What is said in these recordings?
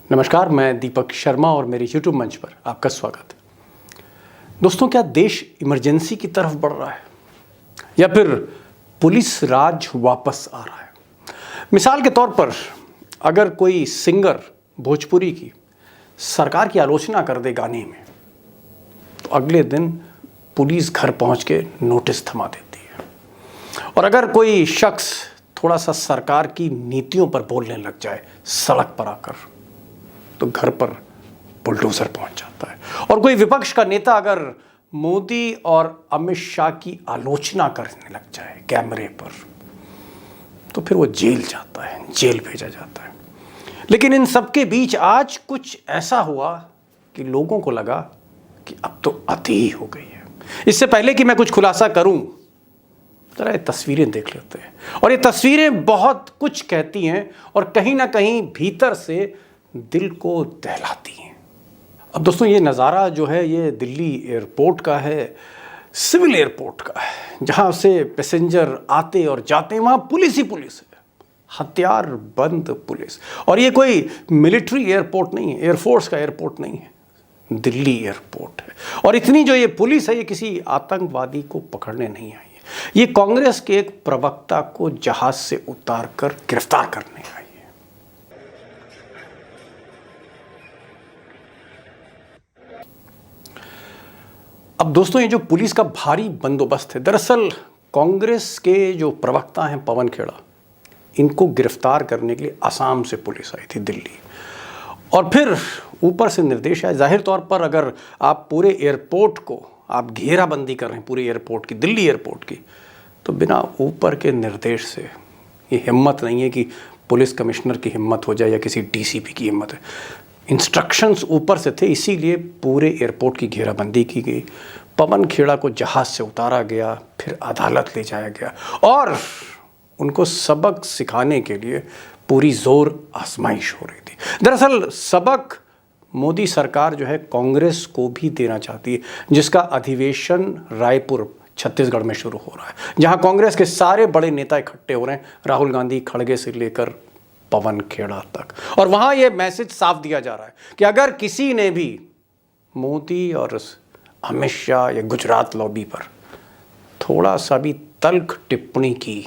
नमस्कार, मैं दीपक शर्मा और मेरे YouTube मंच पर आपका स्वागत है। दोस्तों, क्या देश इमरजेंसी की तरफ बढ़ रहा है या फिर पुलिस राज वापस आ रहा है? मिसाल के तौर पर अगर कोई सिंगर भोजपुरी की सरकार की आलोचना कर दे गाने में, तो अगले दिन पुलिस घर पहुंच के नोटिस थमा देती है। और अगर कोई शख्स थोड़ा सा सरकार की नीतियों पर बोलने लग जाए सड़क पर आकर, तो घर पर बुलडोजर पहुंच जाता है। और कोई विपक्ष का नेता अगर मोदी और अमित शाह की आलोचना करने लग जाए कैमरे पर, तो फिर वो जेल जाता है, जेल भेजा जाता है। लेकिन इन सबके बीच आज कुछ ऐसा हुआ कि लोगों को लगा कि अब तो अति ही हो गई है। इससे पहले कि मैं कुछ खुलासा करूं, जरा ये तस्वीरें देख लेते हैं। और ये तस्वीरें बहुत कुछ कहती हैं और कहीं ना कहीं भीतर से दिल को दहलाती हैं। अब दोस्तों, ये नज़ारा जो है ये दिल्ली एयरपोर्ट का है, सिविल एयरपोर्ट का है, जहाँ से पैसेंजर आते और जाते हैं। वहाँ पुलिस ही पुलिस है, हथियार बंद पुलिस। और ये कोई मिलिट्री एयरपोर्ट नहीं है, एयरफोर्स का एयरपोर्ट नहीं है, दिल्ली एयरपोर्ट है। और इतनी जो ये पुलिस है, ये किसी आतंकवादी को पकड़ने नहीं आई है। ये कांग्रेस के एक प्रवक्ता को जहाज से उतार कर गिरफ्तार करने आई है। अब दोस्तों, ये जो पुलिस का भारी बंदोबस्त है, दरअसल कांग्रेस के जो प्रवक्ता हैं पवन खेड़ा, इनको गिरफ्तार करने के लिए असम से पुलिस आई थी दिल्ली। और फिर ऊपर से निर्देश आया। जाहिर तौर पर अगर आप पूरे एयरपोर्ट को आप घेराबंदी कर रहे हैं, पूरे एयरपोर्ट की, दिल्ली एयरपोर्ट की, तो बिना ऊपर के निर्देश से ये हिम्मत नहीं है कि पुलिस कमिश्नर की हिम्मत हो जाए या किसी डीसीपी की हिम्मत है। इंस्ट्रक्शंस ऊपर से थे, इसीलिए पूरे एयरपोर्ट की घेराबंदी की गई। पवन खेड़ा को जहाज़ से उतारा गया, फिर अदालत ले जाया गया और उनको सबक सिखाने के लिए पूरी जोर आजमाइश हो रही थी। दरअसल सबक मोदी सरकार जो है कांग्रेस को भी देना चाहती है, जिसका अधिवेशन रायपुर छत्तीसगढ़ में शुरू हो रहा है, जहां कांग्रेस के सारे बड़े नेता इकट्ठे हो रहे हैं, राहुल गांधी खड़गे से लेकर पवन खेड़ा तक। और वहां यह मैसेज साफ दिया जा रहा है कि अगर किसी ने भी मोदी और अमित शाह या गुजरात लॉबी पर थोड़ा सा भी तल्ख टिप्पणी की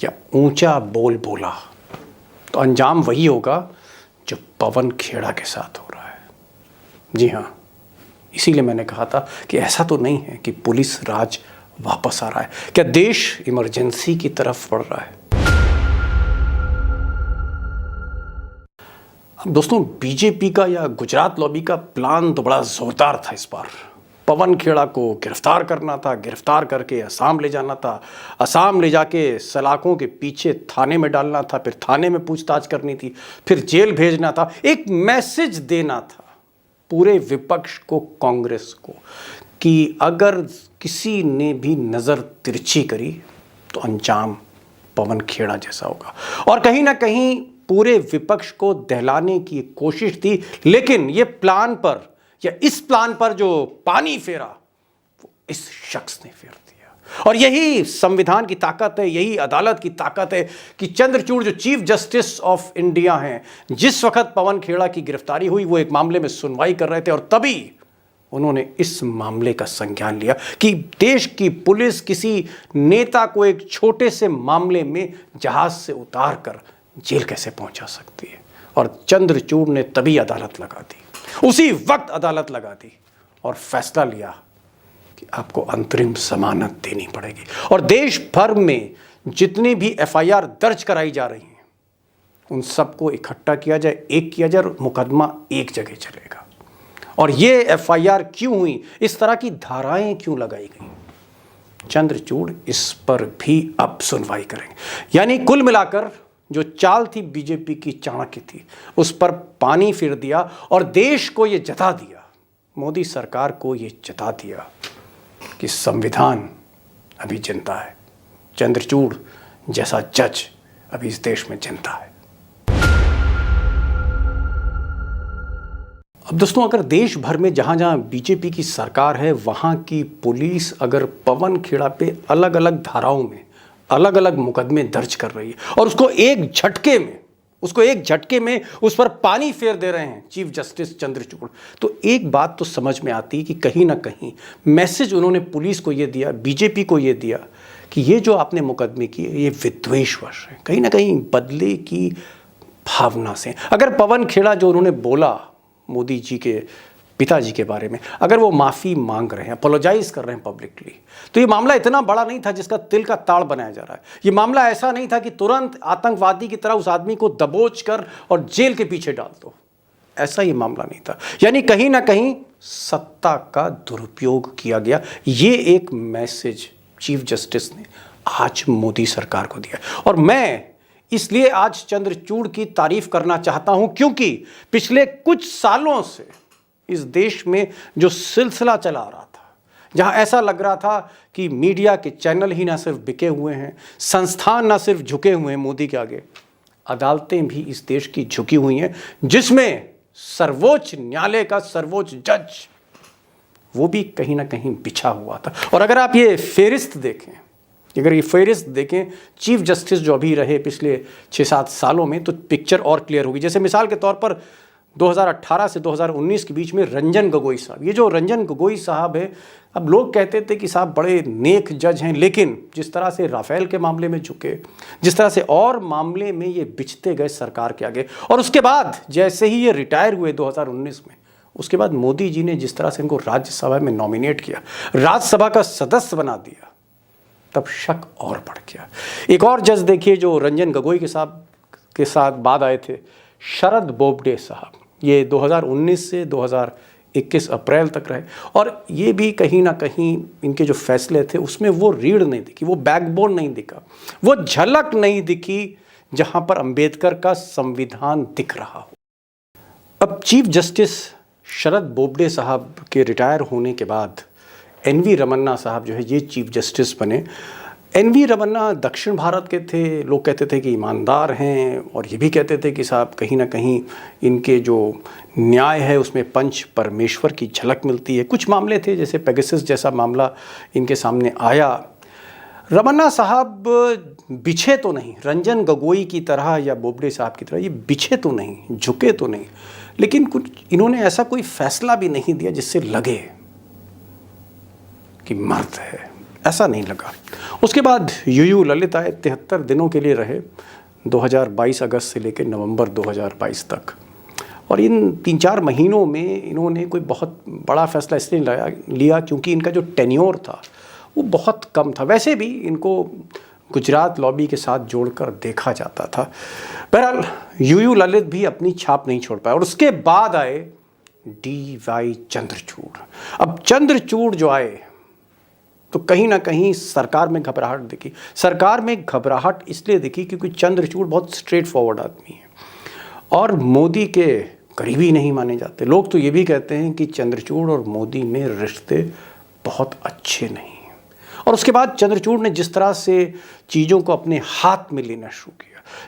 या ऊंचा बोल बोला, तो अंजाम वही होगा जो पवन खेड़ा के साथ हो रहा है। जी हाँ, इसीलिए मैंने कहा था कि ऐसा तो नहीं है कि पुलिस राज वापस आ रहा है। क्या देश इमरजेंसी की तरफ बढ़ रहा है? अब दोस्तों, बीजेपी का या गुजरात लॉबी का प्लान तो बड़ा जोरदार था इस बार। पवन खेड़ा को गिरफ्तार करना था, गिरफ्तार करके असम ले जाना था, असम ले जाके सलाखों के पीछे थाने में डालना था, फिर थाने में पूछताछ करनी थी, फिर जेल भेजना था। एक मैसेज देना था पूरे विपक्ष को, कांग्रेस को, कि अगर किसी ने भी नज़र तिरछी करी तो अंजाम पवन खेड़ा जैसा होगा। और कहीं ना कहीं पूरे विपक्ष को दहलाने की कोशिश थी, लेकिन ये प्लान पर या इस प्लान पर जो पानी फेरा, वो इस शख्स ने फेर दिया। और यही संविधान की ताकत है, यही अदालत की ताकत है कि चंद्रचूड़ जो चीफ जस्टिस ऑफ इंडिया हैं, जिस वक्त पवन खेड़ा की गिरफ्तारी हुई, वो एक मामले में सुनवाई कर रहे थे और तभी उन्होंने इस मामले का संज्ञान लिया कि देश की पुलिस किसी नेता को एक छोटे से मामले में जहाज से उतार कर जेल कैसे पहुंचा सकती है। और चंद्रचूड़ ने तभी अदालत लगा दी, उसी वक्त अदालत लगा दी और फैसला लिया कि आपको अंतरिम जमानत देनी पड़ेगी। और देश भर में जितनी भी एफआईआर दर्ज कराई जा रही हैं, उन सबको इकट्ठा किया जाए, एक किया जाए और मुकदमा एक जगह चलेगा। और ये एफआईआर क्यों हुई, इस तरह की धाराएं क्यों लगाई गई, चंद्रचूड़ इस पर भी अब सुनवाई करेंगे। यानी कुल मिलाकर जो चाल थी बीजेपी की, चाणक्य थी, उस पर पानी फिर दिया और देश को ये जता दिया, मोदी सरकार को ये जता दिया कि संविधान अभी जिंदा है, चंद्रचूड़ जैसा जज अभी इस देश में जिंदा है। अब दोस्तों, अगर देश भर में जहाँ जहाँ बीजेपी की सरकार है, वहाँ की पुलिस अगर पवन खेड़ा पे अलग अलग धाराओं में अलग अलग मुकदमे दर्ज कर रही है और उसको एक झटके में उसको एक झटके में उस पर पानी फेर दे रहे हैं चीफ जस्टिस चंद्रचूड़। तो एक बात तो समझ में आती कि कहीं ना कहीं मैसेज उन्होंने पुलिस को ये दिया, बीजेपी को ये दिया कि ये जो आपने मुकदमे किए ये विद्वेषवश है, कहीं ना कहीं बदले की भावना से। अगर पवन खेड़ा जो उन्होंने बोला मोदी जी के पिताजी के बारे में, अगर वो माफ़ी मांग रहे हैं, अपोलोजाइज कर रहे हैं पब्लिकली, तो ये मामला इतना बड़ा नहीं था जिसका तिल का ताड़ बनाया जा रहा है। ये मामला ऐसा नहीं था कि तुरंत आतंकवादी की तरह उस आदमी को दबोच कर और जेल के पीछे डाल दो, ऐसा ये मामला नहीं था। यानी कहीं ना कहीं सत्ता का दुरुपयोग किया गया। ये एक मैसेज चीफ जस्टिस ने आज मोदी सरकार को दिया। और मैं इसलिए आज चंद्रचूड़ की तारीफ करना चाहता हूं क्योंकि पिछले कुछ सालों से इस देश में जो सिलसिला चला रहा था, जहां ऐसा लग रहा था कि मीडिया के चैनल ही ना सिर्फ बिके हुए हैं, संस्थान ना सिर्फ झुके हुए हैं मोदी के आगे, अदालतें भी इस देश की झुकी हुई हैं, जिसमें सर्वोच्च न्यायालय का सर्वोच्च जज वो भी कहीं ना कहीं बिछा हुआ था। और अगर आप ये फेरिस्त देखें, चीफ जस्टिस जो अभी रहे पिछले 6-7 सालों में, तो पिक्चर और क्लियर होगी। जैसे मिसाल के तौर पर 2018 से 2019 के बीच में रंजन गोगोई साहब, ये जो रंजन गोगोई साहब है, अब लोग कहते थे कि साहब बड़े नेक जज हैं, लेकिन जिस तरह से राफेल के मामले में झुके, जिस तरह से और मामले में ये बिछते गए सरकार के आगे, और उसके बाद जैसे ही ये रिटायर हुए 2019 में, उसके बाद मोदी जी ने जिस तरह से इनको राज्यसभा में नॉमिनेट किया, राज्यसभा का सदस्य बना दिया, तब शक और बढ़ गया। एक और जज देखिए जो रंजन गोगोई के साथ बाद आए थे, शरद बोबडे साहब, ये 2019 से 2021 अप्रैल तक रहे, और ये भी कहीं ना कहीं इनके जो फैसले थे उसमें वो रीढ़ नहीं दिखी, वो बैकबोन नहीं दिखा, वो झलक नहीं दिखी जहां पर अंबेडकर का संविधान दिख रहा हो। अब चीफ जस्टिस शरद बोबडे साहब के रिटायर होने के बाद एन.वी. रमन्ना साहब जो है ये चीफ जस्टिस बने। एन.वी. रमन्ना दक्षिण भारत के थे, लोग कहते थे कि ईमानदार हैं, और ये भी कहते थे कि साहब कहीं ना कहीं इनके जो न्याय है उसमें पंच परमेश्वर की झलक मिलती है। कुछ मामले थे जैसे पेगासस जैसा मामला इनके सामने आया। रमन्ना साहब बिछे तो नहीं रंजन गोगोई की तरह या बोबडे साहब की तरह, ये बिछे तो नहीं, झुके तो नहीं, लेकिन कुछ इन्होंने ऐसा कोई फैसला भी नहीं दिया जिससे लगे कि मर्द है, ऐसा नहीं लगा। उसके बाद यूयू ललित आए, 73 दिनों के लिए रहे, 2022 अगस्त से लेकर नवंबर 2022 तक, और इन 3-4 महीनों में इन्होंने कोई बहुत बड़ा फैसला इसलिए लिया क्योंकि इनका जो टेन्योर था वो बहुत कम था। वैसे भी इनको गुजरात लॉबी के साथ जोड़कर देखा जाता था। बहरहाल यूयू ललित भी अपनी छाप नहीं छोड़ पाए, और उसके बाद आए डी.वाई. चंद्रचूड़। अब चंद्रचूड़ जो आए तो कहीं ना कहीं सरकार में घबराहट दिखी। सरकार में घबराहट इसलिए दिखी क्योंकि चंद्रचूड़ बहुत स्ट्रेट फॉरवर्ड आदमी है और मोदी के करीबी नहीं माने जाते। लोग तो ये भी कहते हैं कि चंद्रचूड़ और मोदी में रिश्ते बहुत अच्छे नहीं हैं। और उसके बाद चंद्रचूड़ ने जिस तरह से चीज़ों को अपने हाथ में लेना शुरू किया,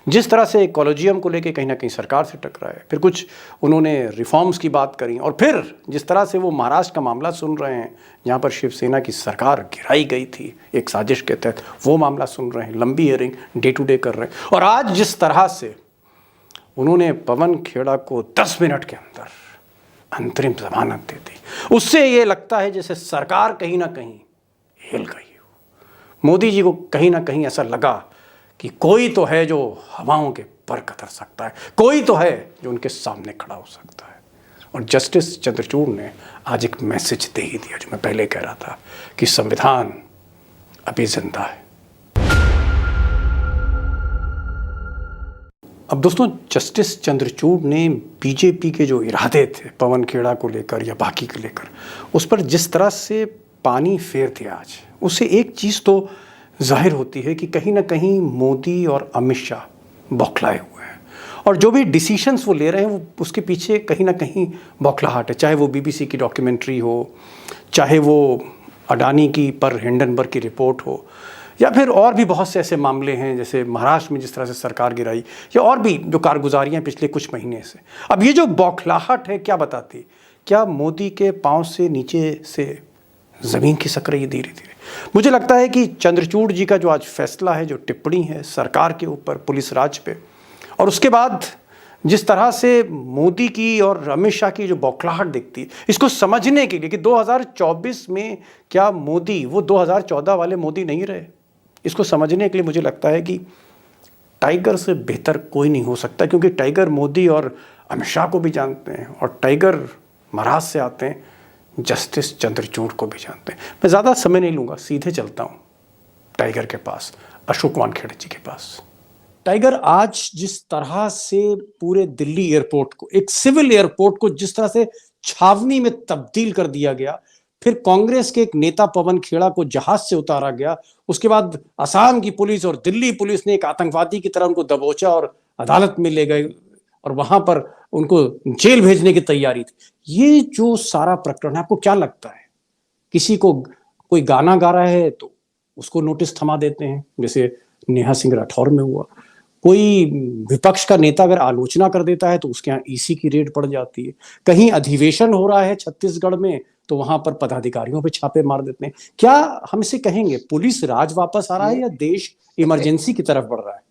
जिस तरह से कॉलेजियम को लेके कहीं ना कहीं सरकार से टकराए, फिर कुछ उन्होंने रिफॉर्म्स की बात करी, और फिर जिस तरह से वो महाराष्ट्र का मामला सुन रहे हैं जहाँ पर शिवसेना की सरकार गिराई गई थी एक साजिश के तहत, वो मामला सुन रहे हैं, लंबी हियरिंग डे टू डे कर रहे हैं, और आज जिस तरह से उन्होंने पवन खेड़ा को 10 मिनट के अंदर अंतरिम जमानत दे दी, उससे ये लगता है जैसे सरकार कहीं ना कहीं हिल गई हो। मोदी जी को कहीं ना कहीं ऐसा लगा कि कोई तो है जो हवाओं के पर कतर सकता है, कोई तो है जो उनके सामने खड़ा हो सकता है। और जस्टिस चंद्रचूड़ ने आज एक मैसेज दे ही दिया, जो मैं पहले कह रहा था कि संविधान अभी जिंदा है। अब दोस्तों, जस्टिस चंद्रचूड़ ने बीजेपी के जो इरादे थे पवन खेड़ा को लेकर या बाकी को लेकर, उस पर जिस तरह से पानी फेर दिया आज, उससे एक चीज़ तो जाहिर होती है कि कहीं ना कहीं मोदी और अमित शाह बौखलाए हुए हैं, और जो भी डिसीशंस वो ले रहे हैं वो उसके पीछे कहीं ना कहीं बौखलाहट है। चाहे वो बीबीसी की डॉक्यूमेंट्री हो, चाहे वो अडानी की पर हिंडनबर्ग की रिपोर्ट हो, या फिर और भी बहुत से ऐसे मामले हैं जैसे महाराष्ट्र में जिस तरह से सरकार गिराई, या और भी जो कारगुजारियाँ पिछले कुछ महीने से। अब ये जो बौखलाहट है क्या बताती, क्या मोदी के पाँव से नीचे से ज़मीन खिसक रही है धीरे धीरे। मुझे लगता है कि चंद्रचूड़ जी का जो आज फैसला है, जो टिप्पणी है सरकार के ऊपर, पुलिस राज पे, और उसके बाद जिस तरह से मोदी की और अमित शाह की जो बौखलाहट दिखती है, इसको समझने के लिए कि 2024 में क्या मोदी वो 2014 वाले मोदी नहीं रहे, इसको समझने के लिए मुझे लगता है कि टाइगर से बेहतर कोई नहीं हो सकता, क्योंकि टाइगर मोदी और अमित शाह को भी जानते हैं और टाइगर महाराष्ट्र से आते हैं, जस्टिस चंद्रचूड़ को भी जानते हैं। मैं ज़्यादा समय नहीं लूँगा, सीधे चलता हूँ टाइगर के पास, अशोक वानखेड़े जी के पास। टाइगर, आज जिस तरह से पूरे दिल्ली एयरपोर्ट को, एक सिविल एयरपोर्ट को जिस तरह से छावनी में तब्दील कर दिया गया, फिर कांग्रेस के एक नेता पवन खेड़ा को जहाज से उतारा गया, उसके बाद असम की पुलिस और दिल्ली पुलिस ने एक आतंकवादी की तरह उनको दबोचा और अदालत में ले गए और वहां पर उनको जेल भेजने की तैयारी थी। ये जो सारा प्रकरण है, आपको क्या लगता है? किसी को कोई गाना गा रहा है तो उसको नोटिस थमा देते हैं, जैसे नेहा सिंह राठौर में हुआ। कोई विपक्ष का नेता अगर आलोचना कर देता है तो उसके यहाँ ईसी की रेड पड़ जाती है। कहीं अधिवेशन हो रहा है छत्तीसगढ़ में तो वहां पर पदाधिकारियों पे छापे मार देते हैं। क्या हम इसे कहेंगे पुलिस राज वापस आ रहा है या देश इमरजेंसी की तरफ बढ़ रहा है?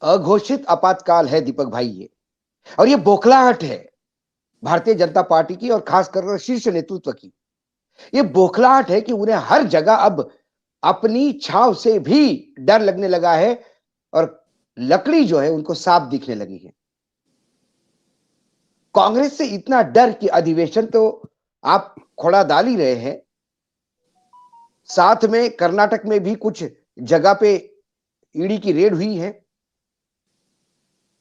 अघोषित आपातकाल है दीपक भाई ये, और ये बौखलाहट है भारतीय जनता पार्टी की और खासकर शीर्ष नेतृत्व की। ये बौखलाहट है कि उन्हें हर जगह अब अपनी छाव से भी डर लगने लगा है और लकड़ी जो है उनको साफ दिखने लगी है। कांग्रेस से इतना डर कि अधिवेशन तो आप खोड़ा डाल ही रहे हैं, साथ में कर्नाटक में भी कुछ जगह पे ईडी की रेड हुई है,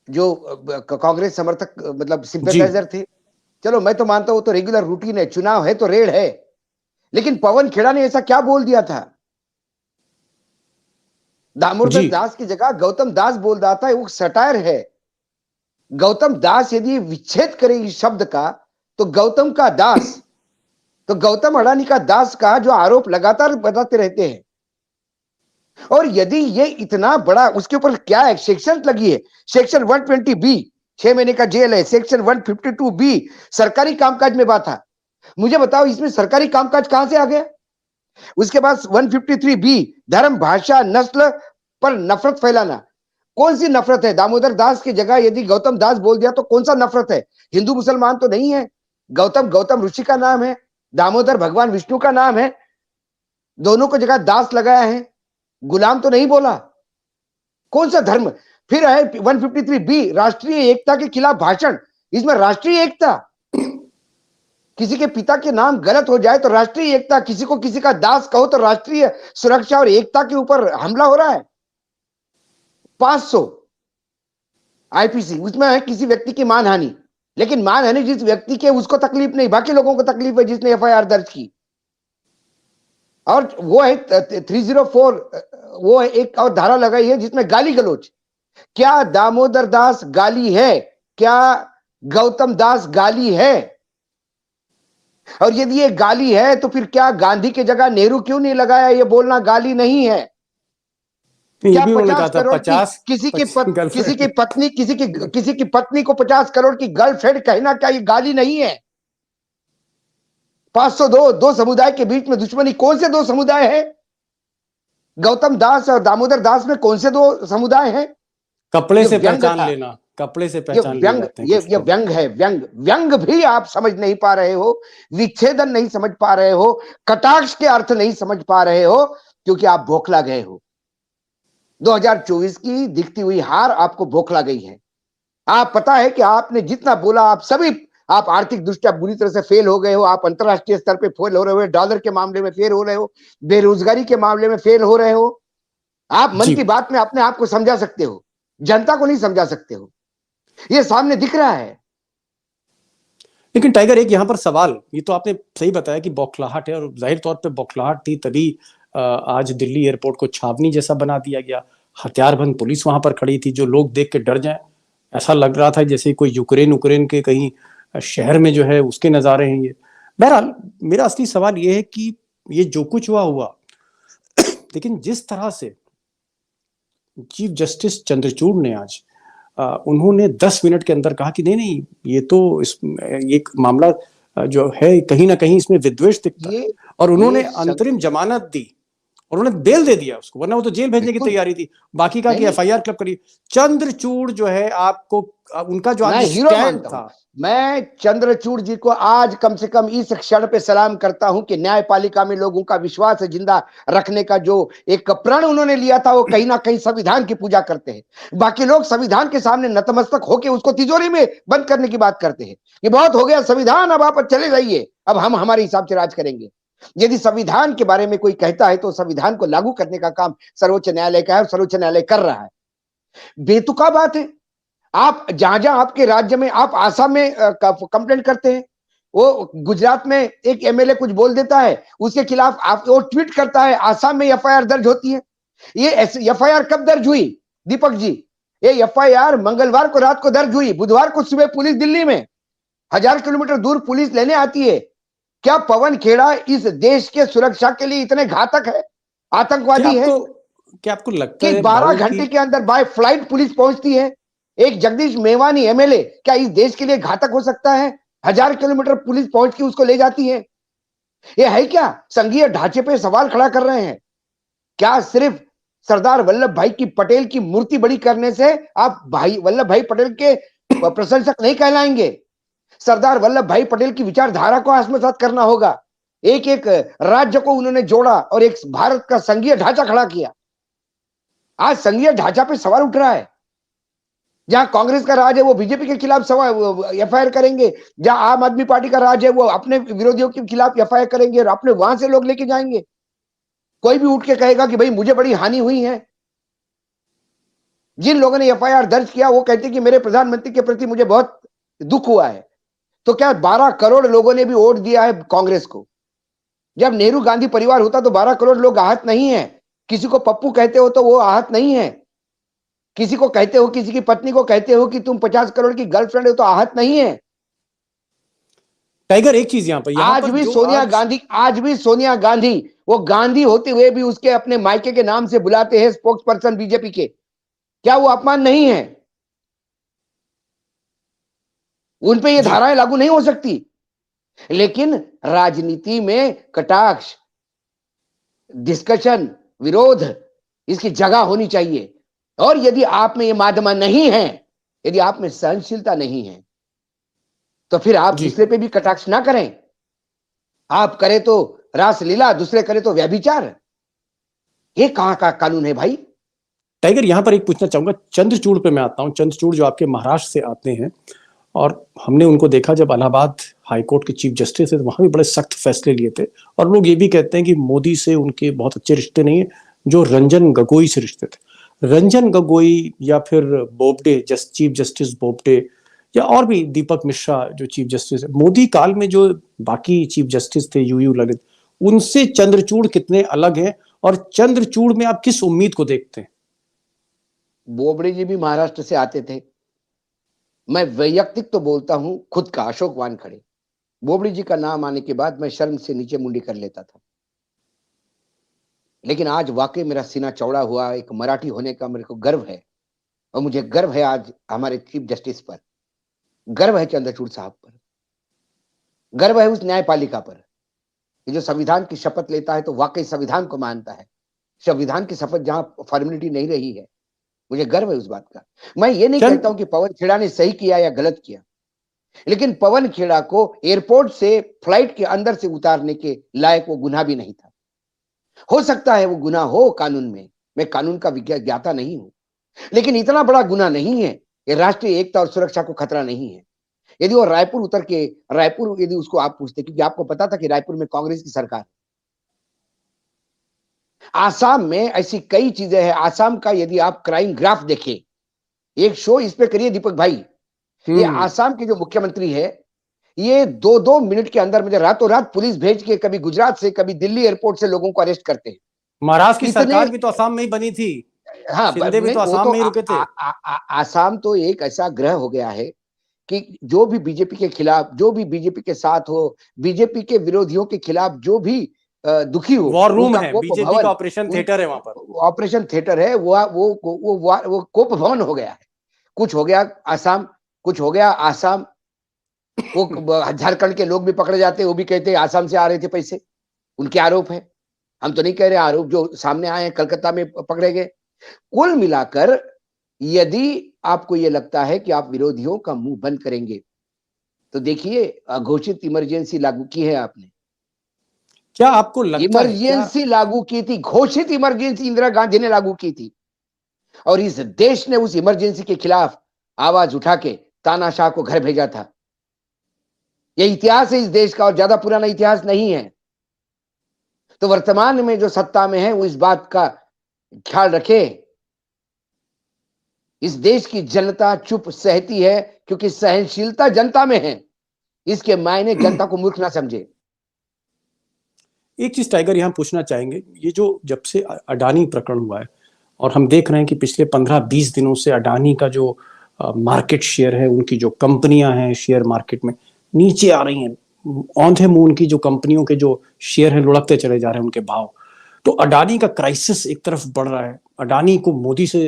जो कांग्रेस समर्थक मतलब सिंपैथाइजर थे। चलो मैं तो मानता हूं तो रेगुलर रूटीन है, चुनाव है तो रेड है, लेकिन पवन खेड़ा ने ऐसा क्या बोल दिया था? दामोदर दास की जगह गौतम दास बोल रहा था, वो सटायर है। गौतम दास यदि विच्छेद करे इस शब्द का तो गौतम का दास, तो गौतम अडानी का दास का जो आरोप लगातार बताते रहते हैं। और यदि ये इतना बड़ा, उसके ऊपर क्या है, सेक्शन लगी है, सेक्शन 120 बी 6 महीने का जेल है, सेक्शन 152 बी सरकारी कामकाज में बात था। मुझे बताओ इसमें सरकारी कामकाज कहां से आ गया? उसके बाद 153 बी धर्म, भाषा, नस्ल पर नफरत फैलाना। कौन सी नफरत है? दामोदर दास की जगह यदि गौतम दास बोल दिया तो कौन सा नफरत है? हिंदू मुसलमान तो नहीं है। गौतम गौतम ऋषि का नाम है, दामोदर भगवान विष्णु का नाम है, दोनों को जगह दास लगाया है, गुलाम तो नहीं बोला। कौन सा धर्म? फिर है 153 बी राष्ट्रीय एकता के खिलाफ भाषण। इसमें राष्ट्रीय एकता, किसी के पिता के नाम गलत हो जाए तो राष्ट्रीय एकता, किसी को किसी का दास कहो तो राष्ट्रीय सुरक्षा और एकता के ऊपर हमला हो रहा है। 500 आईपीसी, उसमें है किसी व्यक्ति की मानहानि, लेकिन मानहानि जिस व्यक्ति के उसको तकलीफ नहीं, बाकी लोगों को तकलीफ है जिसने एफआईआर दर्ज की। और वो है 304, वो है एक और धारा लगाई है जिसमें गाली गलौज। क्या दामोदर दास गाली है? क्या गौतम दास गाली है? और यदि ये गाली है तो फिर क्या गांधी की जगह नेहरू क्यों नहीं लगाया? ये बोलना गाली नहीं है क्या? 50 करोड़ किसी की पत्नी को 50 करोड़ की गर्लफ्रेंड कहना क्या ये गाली नहीं है? 502 दो समुदाय के बीच में दुश्मनी। कौन से दो समुदाय है? गौतम दास और दामोदर दास में कौन से दो समुदाय हैं? कपड़े से पहचान लेना, कपड़े से पहचान ये व्यंग है। व्यंग भी आप समझ नहीं पा रहे हो, विच्छेदन नहीं समझ पा रहे हो, कटाक्ष के अर्थ नहीं समझ पा रहे हो, क्योंकि आप बौखला गए हो। 2024 की दिखती हुई हार आपको बौखला गई है। आप पता है कि आपने जितना बोला, आप सभी, आप आर्थिक दृष्टया बुरी तरह से फेल हो गए हो, आप अंतरराष्ट्रीय स्तर पे फेल हो रहे हो, डॉलर के मामले में फेल हो रहे हो, बेरोजगारी के मामले में फेल हो रहे हो। आप मन की बात में अपने आप को समझा सकते हो, जनता को नहीं समझा सकते हो, ये सामने दिख रहा है। लेकिन टाइगर, एक यहां पर सवाल, ये तो आपने सही बताया कि बौखलाहट है, और जाहिर तौर पे बौखलाहट थी, तभी आज दिल्ली एयरपोर्ट को छावनी जैसा बना दिया गया। हथियारबंद पुलिस वहां पर खड़ी थी, जो लोग देख के डर जाए। ऐसा लग रहा था जैसे कोई यूक्रेन के कहीं शहर में जो है उसके नजारे हैं ये। बहरहाल, मेरा असली सवाल ये है कि ये जो कुछ हुआ लेकिन जिस तरह से चीफ जस्टिस चंद्रचूड़ ने आज उन्होंने 10 मिनट के अंदर कहा कि नहीं, ये तो ये मामला जो है कहीं ना कहीं इसमें विद्वेष दिखता है, और उन्होंने अंतरिम जमानत दी और उन्होंने बेल दे दिया उसको, वरना वो तो जेल भेजने की बिल्कुल। तैयारी थी। बाकी का कि नहीं नहीं, एफआईआर क्लब करी। चंद्रचूड़ जो है आपको, उनका जो मैं आज हीरो स्टैंड मानता हूं। था। मैं चंद्रचूड़ जी को आज कम से कम इस क्षण पे सलाम करता हूं कि न्यायपालिका में लोगों का विश्वास जिंदा रखने का जो एक प्रण उन्होंने लिया था, वो कहीं ना कहीं संविधान की पूजा करते हैं। बाकी लोग संविधान के सामने नतमस्तक होकर उसको तिजोरी में बंद करने की बात करते हैं कि बहुत हो गया संविधान, अब आप चले जाइए, अब हम हमारे हिसाब से राज करेंगे। यदि संविधान के बारे में कोई कहता है तो संविधान को लागू करने का काम सर्वोच्च न्यायालय का है, और सर्वोच्च न्यायालय कर रहा है। बेतुका बात है, आप जहां जहां आपके राज्य में, आप आसाम में कंप्लेंट करते हैं, वो गुजरात में एक एमएलए कुछ बोल देता है, उसके खिलाफ आप वो ट्वीट करता है, आसाम में एफआईआर दर्ज होती है। ये एफआईआर कब दर्ज हुई दीपक जी? ये एफआईआर मंगलवार को रात को दर्ज हुई, बुधवार को सुबह पुलिस दिल्ली में 1000 किलोमीटर दूर पुलिस लेने आती है। क्या पवन खेड़ा इस देश के सुरक्षा के लिए इतने घातक है, क्या आतंकवादी है आपको क्या आपको लगता कि है 12 राहुल की? घंटे के अंदर बाय फ्लाइट पुलिस पहुंचती है? एक जगदीश मेवानी एमएलए क्या इस देश के लिए घातक हो सकता है? 1000 किलोमीटर पुलिस पहुंच के उसको ले जाती है। ये है क्या? संघीय ढांचे पे सवाल खड़ा कर रहे हैं। क्या सिर्फ सरदार वल्लभ भाई की पटेल की मूर्ति बड़ी करने से आप भाई वल्लभ भाई पटेल के प्रशंसक नहीं कहलाएंगे? सरदार वल्लभ भाई पटेल की विचारधारा को आत्मसात करना होगा। एक एक राज्य को उन्होंने जोड़ा और एक भारत का संघीय ढांचा खड़ा किया। आज संघीय ढांचा पे सवाल उठ रहा है। जहां कांग्रेस का राज है वो बीजेपी के खिलाफ सवाल एफआईआर करेंगे, जहां आम आदमी पार्टी का राज है वो अपने विरोधियों के खिलाफ एफआईआर करेंगे और अपने वहां से लोग लेके जाएंगे। कोई भी उठ के कहेगा कि भाई मुझे बड़ी हानि हुई है। जिन लोगों ने एफआईआर दर्ज किया वो कहते कि मेरे प्रधानमंत्री के प्रति मुझे बहुत दुख हुआ है। तो क्या 12 करोड़ लोगों ने भी वोट दिया है कांग्रेस को? जब नेहरू गांधी परिवार होता तो 12 करोड़ लोग आहत नहीं है। किसी को पप्पू कहते हो तो वो आहत नहीं है। किसी को कहते हो, किसी की पत्नी को कहते हो कि तुम 50 करोड़ की गर्लफ्रेंड हो तो आहत नहीं है। टाइगर, एक चीज यहाँ आज पर भी जो सोनिया आज गांधी, आज भी सोनिया गांधी, वो गांधी होते हुए भी उसके अपने मायके के नाम से बुलाते हैं स्पोक्स पर्सन बीजेपी के। क्या वो अपमान नहीं है? उन पे ये जी धाराएं लागू नहीं हो सकती। लेकिन राजनीति में कटाक्ष, डिस्कशन, विरोध, इसकी जगह होनी चाहिए। और यदि आप में ये माध्यम नहीं है, यदि आप में सहनशीलता नहीं है, तो फिर आप जी दूसरे पे भी कटाक्ष ना करें। आप करें तो रासलीला, दूसरे करें तो व्यभिचार। ये कहां का कानून है भाई? टाइगर, यहाँ पर एक पूछना चाहूंगा, चंद्रचूड़ पे मैं आता हूँ। चंद्रचूड़ जो आपके महाराष्ट्र से आते हैं, और हमने उनको देखा जब इलाहाबाद हाईकोर्ट के चीफ जस्टिस थे तो वहां भी बड़े सख्त फैसले लिए थे। और लोग ये भी कहते हैं कि मोदी से उनके बहुत अच्छे रिश्ते नहीं है, जो रंजन गोगोई से रिश्ते थे। रंजन गोगोई या फिर बोबडे, चीफ जस्टिस बोबडे, या और भी दीपक मिश्रा जो चीफ जस्टिस है, मोदी काल में जो बाकी चीफ जस्टिस थे, यूयू ललित, उनसे चंद्रचूड़ कितने अलग हैं? और चंद्रचूड़ में आप किस उम्मीद को देखते हैं? बोबड़े जी भी महाराष्ट्र से आते थे। मैं वैयक्तिक तो बोलता हूं खुद का, अशोक वानखड़े, बोबड़े जी का नाम आने के बाद मैं शर्म से नीचे मुंडी कर लेता था। लेकिन आज वाकई मेरा सीना चौड़ा हुआ। एक मराठी होने का मेरे को गर्व है, और मुझे गर्व है आज हमारे चीफ जस्टिस पर, गर्व है चंद्रचूड़ साहब पर, गर्व है उस न्यायपालिका पर कि जो संविधान की शपथ लेता है तो वाकई संविधान को मानता है। संविधान की शपथ जहां फॉर्मेलिटी नहीं रही है, मुझे गर्व है उस बात का। मैं ये नहीं चंद कहता हूं कि पवन खेड़ा ने सही किया या गलत किया, लेकिन पवन खेड़ा को एयरपोर्ट से फ्लाइट के अंदर से उतारने के लायक वो गुनाह भी नहीं था। हो सकता है वो गुनाह हो कानून में, मैं कानून का ज्ञाता नहीं हूं, लेकिन इतना बड़ा गुनाह नहीं है। ये राष्ट्रीय एकता और सुरक्षा को खतरा नहीं है। यदि वो रायपुर उतर के, रायपुर यदि उसको आप पूछते, क्योंकि आपको पता था कि रायपुर में कांग्रेस की सरकार, आसाम में ऐसी कई चीजें हैं। आसाम का यदि आप क्राइम ग्राफ देखें, एक शो इस पे करिए दीपक भाई। ये आसाम के जो मुख्यमंत्री है, ये 2-2 मिनट के अंदर मुझे रातों रात पुलिस भेज के कभी गुजरात से कभी दिल्ली एयरपोर्ट से लोगों को अरेस्ट करते हैं। महाराष्ट्र की इतने, सरकार भी तो असम में ही बनी थी। हाँ शिंदे भी नहीं, तो वो असम तो में ही रुके थे। आसाम तो एक ऐसा ग्रह हो गया है कि जो भी बीजेपी के खिलाफ, जो भी बीजेपी के साथ हो, बीजेपी के विरोधियों के खिलाफ जो भी दुखी हो, वॉर रूम उनका है, कोप बीजेपी का भवन, ऑपरेशन उन थिएटर है वहां पर। ऑपरेशन थिएटर है, वो कोप भवन हो गया है। कुछ हो गया आसाम, कुछ हो गया आसाम, वो झारखंड के लोग भी पकड़े जाते हैं, वो भी कहते हैं आसाम से आ रहे थे पैसे, उनके आरोप है। हम तो नहीं कह रहे आरोप जो सामने आए हैं कलकत्ता में पकड़े गए। कुल मिलाकर यदि आपको ये लगता है कि आप विरोधियों का मुंह बंद करेंगे, तो देखिए घोषित इमरजेंसी लागू की है आपने। क्या आपको लगता है, क्या इमरजेंसी लागू की थी, घोषित इमरजेंसी इंदिरा गांधी ने लागू की थी, और इस देश ने उस इमरजेंसी के खिलाफ आवाज उठा के तानाशाह को घर भेजा था। यह इतिहास है इस देश का, और ज्यादा पुराना इतिहास नहीं है। तो वर्तमान में जो सत्ता में है वो इस बात का ख्याल रखे। इस देश की जनता चुप सहती है क्योंकि सहनशीलता जनता में है। इसके मायने जनता को मूर्ख ना समझे। एक चीज टाइगर यहाँ पूछना चाहेंगे, ये जो जब से अडानी प्रकरण हुआ है और हम देख रहे हैं कि पिछले 15-20 दिनों से अडानी का जो मार्केट शेयर है, उनकी जो कंपनियां हैं शेयर मार्केट में नीचे आ रही हैं, औंधे मुंह उनकी जो कंपनियों के जो शेयर हैं लुढ़कते चले जा रहे हैं उनके भाव। तो अडानी का क्राइसिस एक तरफ बढ़ रहा है, अडानी को मोदी से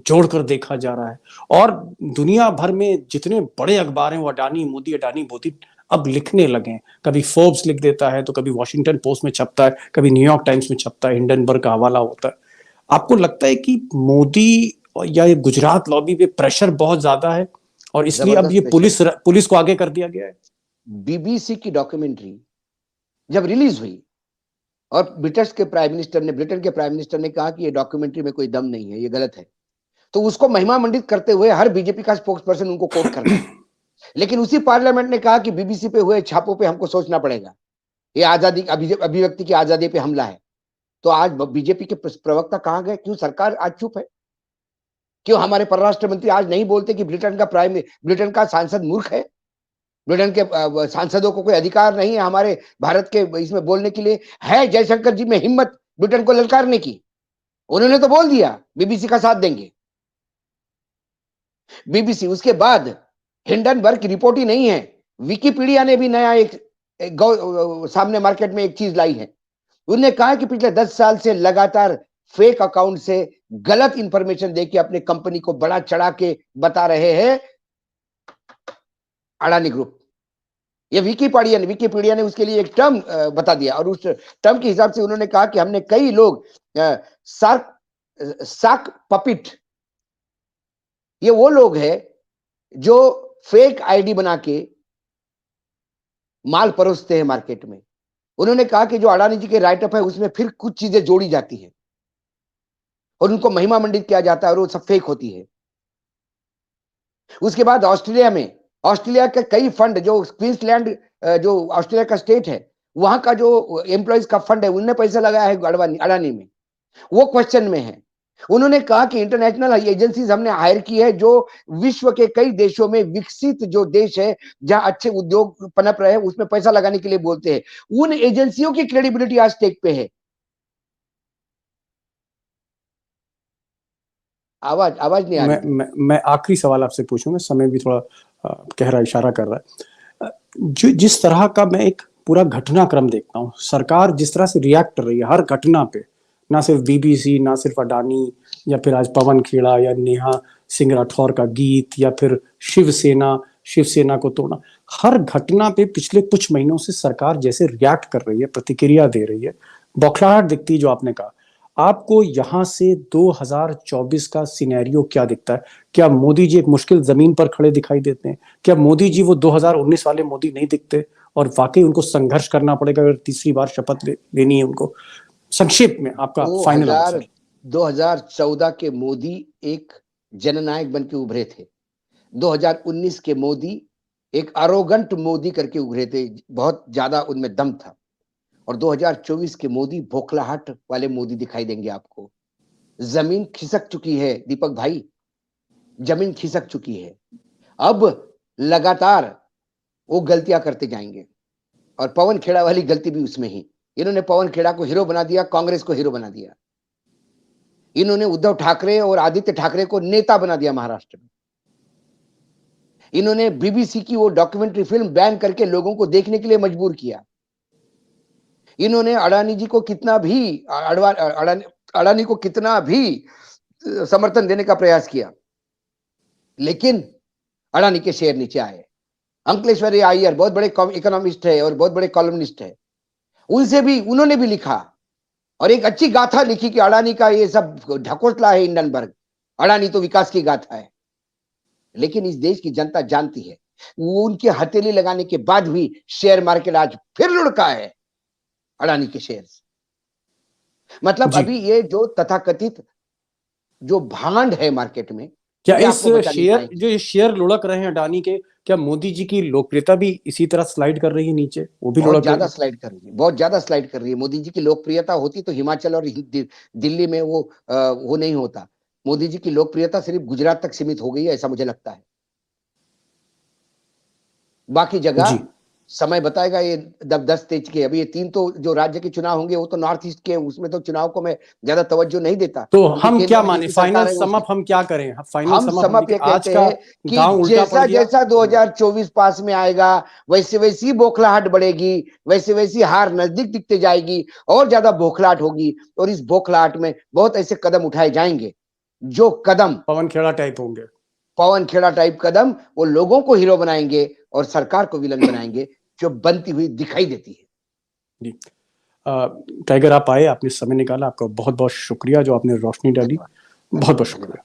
जोड़कर देखा जा रहा है, और दुनिया भर में जितने बड़े अखबार हैं वो अडानी मोदी अब लिखने लगे हैं। कभी फोर्ब्स लिख देता है, तो कभी वॉशिंगटन पोस्ट में छपता है, कभी न्यूयॉर्क टाइम्स में छपता है, हिंडनबर्ग का हवाला होता है। आपको लगता है कि मोदी या ये गुजरात लॉबी पे प्रेशर बहुत ज्यादा है और इसलिए अब ये जबरदस्त पुलिस को आगे कर दिया गया है? बीबीसी की डॉक्यूमेंट्री जब रिलीज हुई और ब्रिटेन के प्राइम मिनिस्टर ने कहा कि ये डॉक्यूमेंट्री में कोई दम नहीं है, ये गलत है, तो उसको महिमा मंडित करते हुए हर बीजेपी का स्पोक्स पर्सन उनको कोट कर रहा है। लेकिन उसी पार्लियामेंट ने कहा कि बीबीसी पे हुए छापों पे हमको सोचना पड़ेगा, ये आजादी अभिव्यक्ति की आजादी पे हमला है। तो आज बीजेपी के प्रवक्ता कहां गए? क्यों सरकार आज चुप है? क्यों हमारे परराष्ट्र मंत्री आज नहीं बोलते कि ब्रिटेन का सांसद मूर्ख है, ब्रिटेन के सांसदों को कोई अधिकार नहीं है हमारे भारत के इसमें बोलने के लिए? है जयशंकर जी में हिम्मत ब्रिटेन को ललकारने की? उन्होंने तो बोल दिया बीबीसी का साथ देंगे। बीबीसी, उसके बाद हिंडनबर्ग की रिपोर्ट ही नहीं है, विकिपीडिया ने भी नया सामने मार्केट में एक चीज लाई है। उन्होंने कहा कि पिछले 10 साल से लगातार फेक अकाउंट से गलत इंफॉर्मेशन देके अपने कंपनी को बड़ा चढ़ा के बता रहे हैं अडानी ग्रुप। ये विकिपीडिया ने उसके लिए एक टर्म बता दिया, और उस टर्म के हिसाब से उन्होंने कहा कि हमने कई लोग साक पपिट, ये वो लोग हैं जो फेक आईडी बना के माल परोसते हैं मार्केट में। उन्होंने कहा कि जो अडानी जी के राइटअप है उसमें फिर कुछ चीजें जोड़ी जाती है और उनको महिमा मंडित किया जाता है और वो सब फेक होती है। उसके बाद ऑस्ट्रेलिया के कई फंड, जो क्वींसलैंड जो ऑस्ट्रेलिया का स्टेट है, वहां का जो एम्प्लॉइज का फंड है उनने पैसा लगाया है अडानी में, वो क्वेश्चन में है। उन्होंने कहा कि इंटरनेशनल एजेंसीज हमने हायर की है जो विश्व के कई देशों में, विकसित जो देश है जहां अच्छे उद्योग पनप रहे हैं उसमें पैसा लगाने के लिए बोलते हैं। उन एजेंसियों की क्रेडिबिलिटी आज स्टेक पे है। आवाज नहीं आ रही थी। मैं आखिरी सवाल आपसे पूछूंगा, समय भी थोड़ा गहरा इशारा कर रहा है। जो जिस तरह का मैं एक पूरा घटनाक्रम देखता हूँ, सरकार जिस तरह से रिएक्ट कर रही है हर घटना पे, ना सिर्फ बीबीसी, ना सिर्फ अडानी, या फिर आज पवन खेड़ा या नेहा सिंह राठौर का गीत, या फिर शिवसेना को तोड़ना, हर घटना पे पिछले कुछ महीनों से सरकार जैसे रिएक्ट कर रही है, प्रतिक्रिया दे रही है, बौखलाहट दिखती है जो आपने कहा। आपको यहां से 2024 का सिनेरियो क्या दिखता है? क्या मोदी जी एक मुश्किल जमीन पर खड़े दिखाई देते हैं? क्या मोदी जी वो 2019 वाले मोदी नहीं दिखते और वाकई उनको संघर्ष करना पड़ेगा अगर तीसरी बार शपथ लेनी है उनको? संक्षेप में आपका फाइनल आंसर। 2014 के मोदी एक जननायक बन के उभरे थे। 2019 के मोदी एक अरोगंट मोदी करके उभरे थे, बहुत ज्यादा उनमें दम था। और 2024 के मोदी बौखलाहट वाले मोदी दिखाई देंगे आपको। जमीन खिसक चुकी है दीपक भाई, जमीन खिसक चुकी है। अब लगातार वो गलतियां करते जाएंगे, और पवन खेड़ा वाली गलती भी उसमें ही। इन्होंने पवन खेड़ा को हीरो बना दिया, कांग्रेस को हीरो बना दिया। इन्होंने उद्धव ठाकरे और आदित्य ठाकरे को नेता बना दिया महाराष्ट्र में। इन्होंने बीबीसी की वो डॉक्यूमेंट्री फिल्म बैन करके लोगों को देखने के लिए मजबूर किया। इन्होंने अडानी जी को कितना भी अडानी को कितना भी समर्थन देने का प्रयास किया, लेकिन अडानी के शेयर नीचे आए। अंकलेश्वरी अय्यर बहुत बड़े इकोनॉमिस्ट है और बहुत बड़े कॉलमनिस्ट है, उनसे भी उन्होंने भी लिखा और एक अच्छी गाथा लिखी कि अडानी का ये सब ढकोसला है हिंडनबर्ग, अडानी तो विकास की गाथा है। लेकिन इस देश की जनता जानती है, वो उनकी हथेली लगाने के बाद भी शेयर मार्केट आज फिर लुढ़का है अडानी के शेयर्स। मतलब जी। अभी ये जो तथाकथित जो भांड है मार्केट में, क्या ये इस आपको बचा नहीं शेयर पाएंगे। जो ये शेयर लुढ़क रहे हैं अडानी के, क्या मोदी जी की लोकप्रियता भी इसी तरह स्लाइड कर रही है नीचे, वो भी बहुत लुढ़क ज्यादा रही है? स्लाइड कर रही है, बहुत ज्यादा स्लाइड कर रही है। मोदी जी की लोकप्रियता होती तो हिमाचल और दिल्ली में वो नहीं होता। मोदी जी की लोकप्रियता सिर्फ गुजरात तक सीमित हो गई है, ऐसा मुझे लगता है। बाकी जगह जी। समय बताएगा। ये 10 तेज के अभी ये 3 तो जो राज्य के चुनाव होंगे वो तो नॉर्थ ईस्ट के, उसमें तो चुनाव को मैं ज्यादा तवज्जो नहीं देता, तो क्योंकि हम केंद्र क्या में माने, जिसकी फाइनल सरकार है वो सम अप हम क्या करें? फाइनल हम सम अप सम हम अप देखें, ये आज कहते का हैं कि गांव उल्टा पड़ जैसा गया। जैसा 2024 पास में आएगा, वैसे वैसी बौखलाहट बढ़ेगी, वैसे वैसी हार नजदीक दिखते जाएगी, और ज्यादा बौखलाहट होगी। और इस बौखलाहट में बहुत ऐसे कदम उठाए जाएंगे, जो कदम पवन खेड़ा टाइप होंगे। पवन खेड़ा टाइप कदम वो लोगों को हीरो बनाएंगे और सरकार को विलन बनाएंगे, जो बनती हुई दिखाई देती है। जी। टाइगर, आप आए, आपने समय निकाला, आपका बहुत बहुत शुक्रिया जो आपने रोशनी डाली। धन्यवाद, बहुत बहुत धन्यवाद। शुक्रिया।